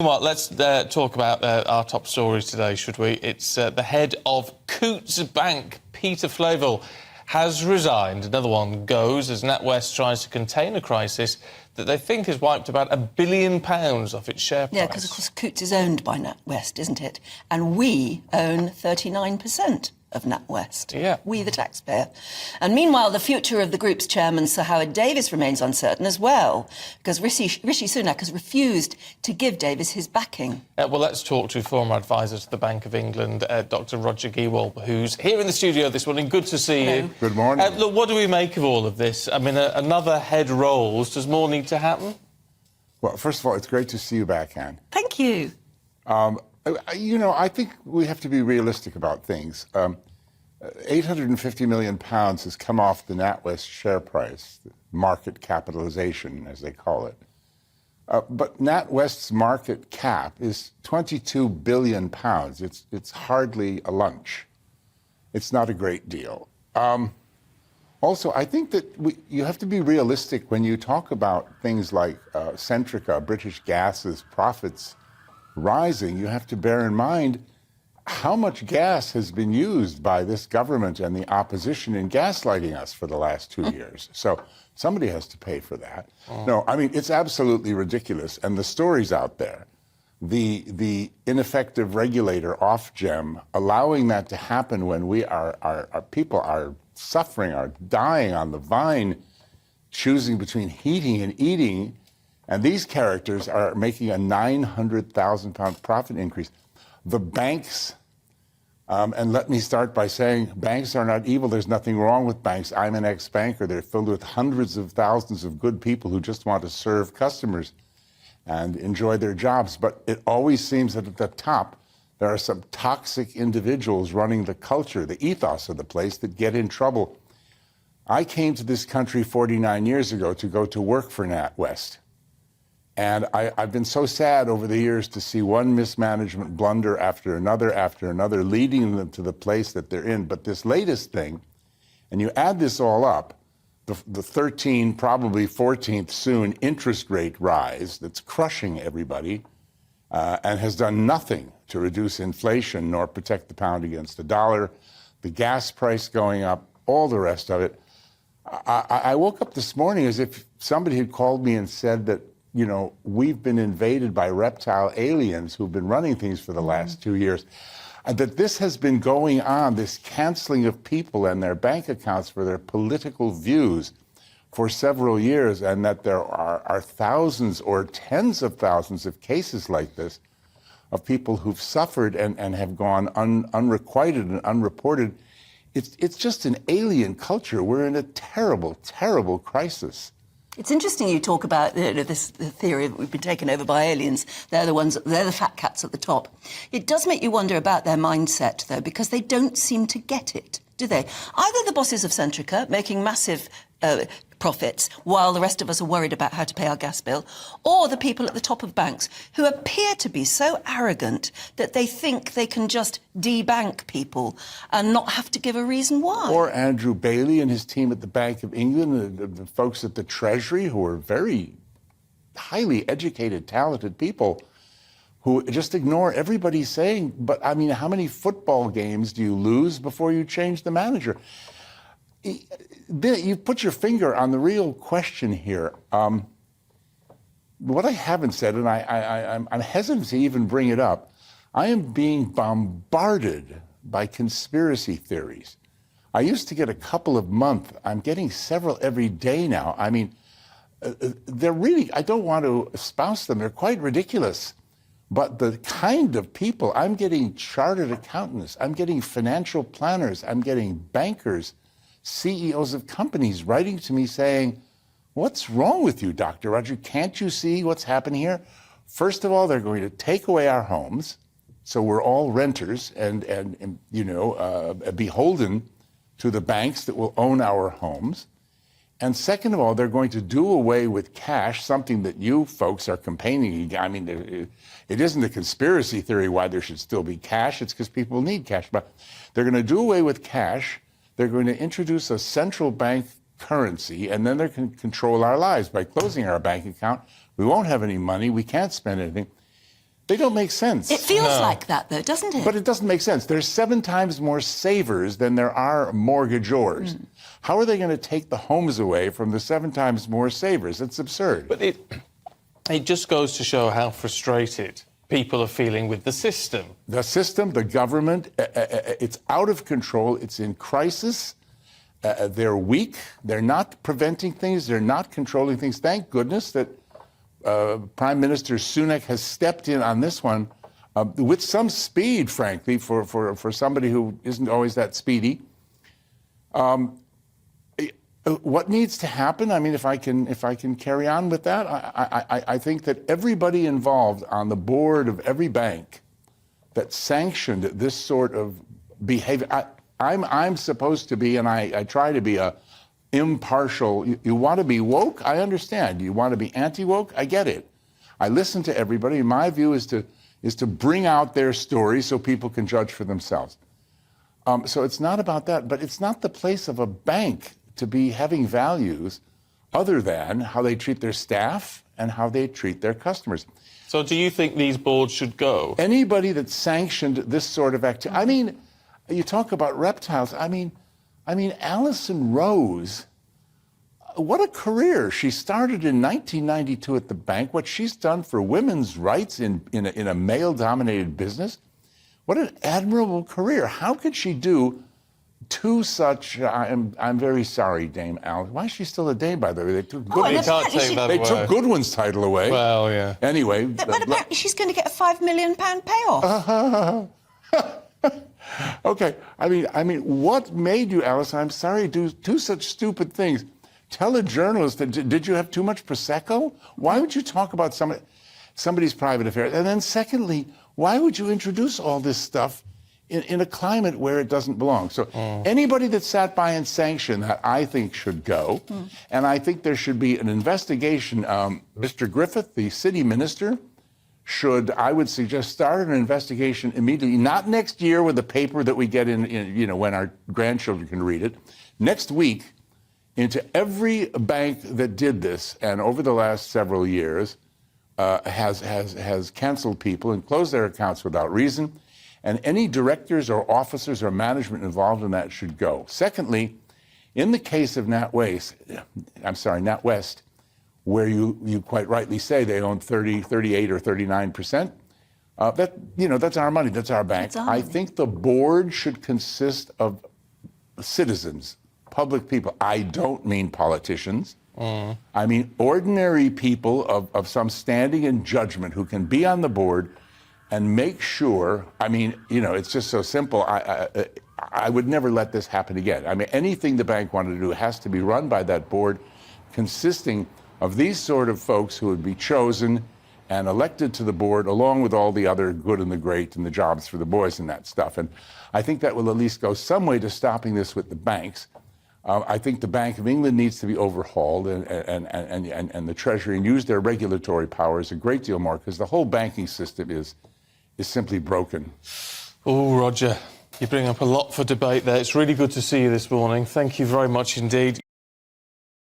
Well, let's talk about our top stories today, should we? It's the head of Coutts Bank, Peter Flavel, has resigned. Another one goes as NatWest tries to contain a crisis that they think has wiped about £1 billion off its share price. Yeah, because, of course, Coutts is owned by NatWest, isn't it? And we own 39% of NatWest. Yeah. We, the taxpayer. And meanwhile, the future of the group's chairman, Sir Howard Davis, remains uncertain as well, because Rishi Sunak has refused to give Davis his backing. Well, let's talk to former advisor to the Bank of England, Dr. Roger Gewolb, who's here in the studio this morning. Good to see Hello. you. Good morning. Look, what do we make of all of this? I mean, another head rolls. Does more need to happen? Well, first of all, it's great to see you back, Anne. Thank you. I think we have to be realistic about things. £850 million has come off the NatWest share price, market capitalization, as they call it. But NatWest's market cap is £22 billion. It's hardly a lunch. It's not a great deal. Also, I think that you have to be realistic when you talk about things like Centrica, British Gas's profits rising. You have to bear in mind how much gas has been used by this government and the opposition in gaslighting us for the last 2 years. So somebody has to pay for that. No, I mean, it's absolutely ridiculous. And the story's out there. The ineffective regulator, Ofgem, allowing that to happen when our people are suffering, are dying on the vine, choosing between heating and eating, and these characters are making a £900,000 profit increase. The banks, and let me start by saying banks are not evil. There's nothing wrong with banks. I'm an ex-banker. They're filled with hundreds of thousands of good people who just want to serve customers and enjoy their jobs. But it always seems that at the top, there are some toxic individuals running the culture, the ethos of the place, that get in trouble. I came to this country 49 years ago to go to work for NatWest. And I've been so sad over the years to see one mismanagement blunder after another, leading them to the place that they're in. But this latest thing, and you add this all up, the 13, probably 14th soon, interest rate rise that's crushing everybody and has done nothing to reduce inflation nor protect the pound against the dollar, the gas price going up, all the rest of it. I woke up this morning as if somebody had called me and said that, you know, we've been invaded by reptile aliens who've been running things for the last 2 years. And that this has been going on, this canceling of people and their bank accounts for their political views for several years, and that there are thousands or tens of thousands of cases like this of people who've suffered and have gone unrequited and unreported. It's just an alien culture. We're in a terrible, terrible crisis. It's interesting you talk about this theory that we've been taken over by aliens. They're the fat cats at the top. It does make you wonder about their mindset, though, because they don't seem to get it, do they? Either the bosses of Centrica, making massive profits while the rest of us are worried about how to pay our gas bill, or the people at the top of banks who appear to be so arrogant that they think they can just debank people and not have to give a reason why. Or Andrew Bailey and his team at the Bank of England, the folks at the Treasury, who are very highly educated, talented people who just ignore everybody saying, but I mean, how many football games do you lose before you change the manager? You put your finger on the real question here. What I haven't said, and I'm hesitant to even bring it up, I am being bombarded by conspiracy theories. I used to get a couple a month. I'm getting several every day now. I mean, they're really, I don't want to espouse them. They're quite ridiculous. But the kind of people, I'm getting chartered accountants, I'm getting financial planners, I'm getting bankers, CEOs of companies writing to me saying, what's wrong with you, Dr. Roger? Can't you see what's happening here? First of all, they're going to take away our homes, so we're all renters and beholden to the banks that will own our homes. And second of all, they're going to do away with cash, something that you folks are campaigning. I mean, it isn't a conspiracy theory why there should still be cash. It's because people need cash. But they're going to do away with cash. They're going to introduce a central bank currency, and then they can control our lives by closing our bank account. We won't have any money. We can't spend anything. They don't make sense. It feels like that, though, doesn't it? But it doesn't make sense. There's 7 times more savers than there are mortgagors. How are they going to take the homes away from the 7 times more savers? It's absurd. But it just goes to show how frustrated people are feeling with the system. The system, the government, it's out of control. It's in crisis. They're weak. They're not preventing things. They're not controlling things. Thank goodness that Prime Minister Sunak has stepped in on this one with some speed, frankly, for somebody who isn't always that speedy. What needs to happen? I mean, if I can carry on with that, I think that everybody involved on the board of every bank that sanctioned this sort of behavior. I'm supposed to be, and I try to be a impartial. You want to be woke? I understand. You want to be anti-woke? I get it. I listen to everybody. My view is to bring out their story so people can judge for themselves. So it's not about that, but it's not the place of a bank to be having values other than how they treat their staff and how they treat their customers. So do you think these boards should go? Anybody that sanctioned this sort of activity, I mean, you talk about reptiles. I mean, Alison Rose, what a career. She started in 1992 at the bank. What she's done for women's rights in a male-dominated business, what an admirable career. How could she do two such? I'm very sorry, Dame Alice. Why is she still a dame, by the way? They took Goodwin's title away. Well, yeah. Anyway, but apparently she's going to get a £5 million payoff. Okay. I mean, what made you, Alice? I'm sorry, do such stupid things. Tell a journalist that did you have too much Prosecco? Why would you talk about somebody's private affairs? And then, secondly, why would you introduce all this stuff in a climate where it doesn't belong? So anybody that sat by and sanctioned that, I think, should go. And I think there should be an investigation. Mr. Griffith, the city minister, should, I would suggest, start an investigation immediately, not next year with the paper that we get in when our grandchildren can read it, next week, into every bank that did this, and over the last several years has canceled people and closed their accounts without reason, and any directors or officers or management involved in that should go. Secondly, in the case of NatWest, where you quite rightly say they own 30, 38, or 39%, that's our money, that's our bank. I think the board should consist of citizens, public people. I don't mean politicians. I mean ordinary people of some standing and judgment who can be on the board and make sure. I mean, it's just so simple. I would never let this happen again. I mean, anything the bank wanted to do has to be run by that board, consisting of these sort of folks who would be chosen and elected to the board, along with all the other good and the great and the jobs for the boys and that stuff. And I think that will at least go some way to stopping this with the banks. I think the Bank of England needs to be overhauled and the Treasury, and use their regulatory powers a great deal more, because the whole banking system is simply broken. Oh, Roger, you bring up a lot for debate there. It's really good to see you this morning. Thank you very much indeed.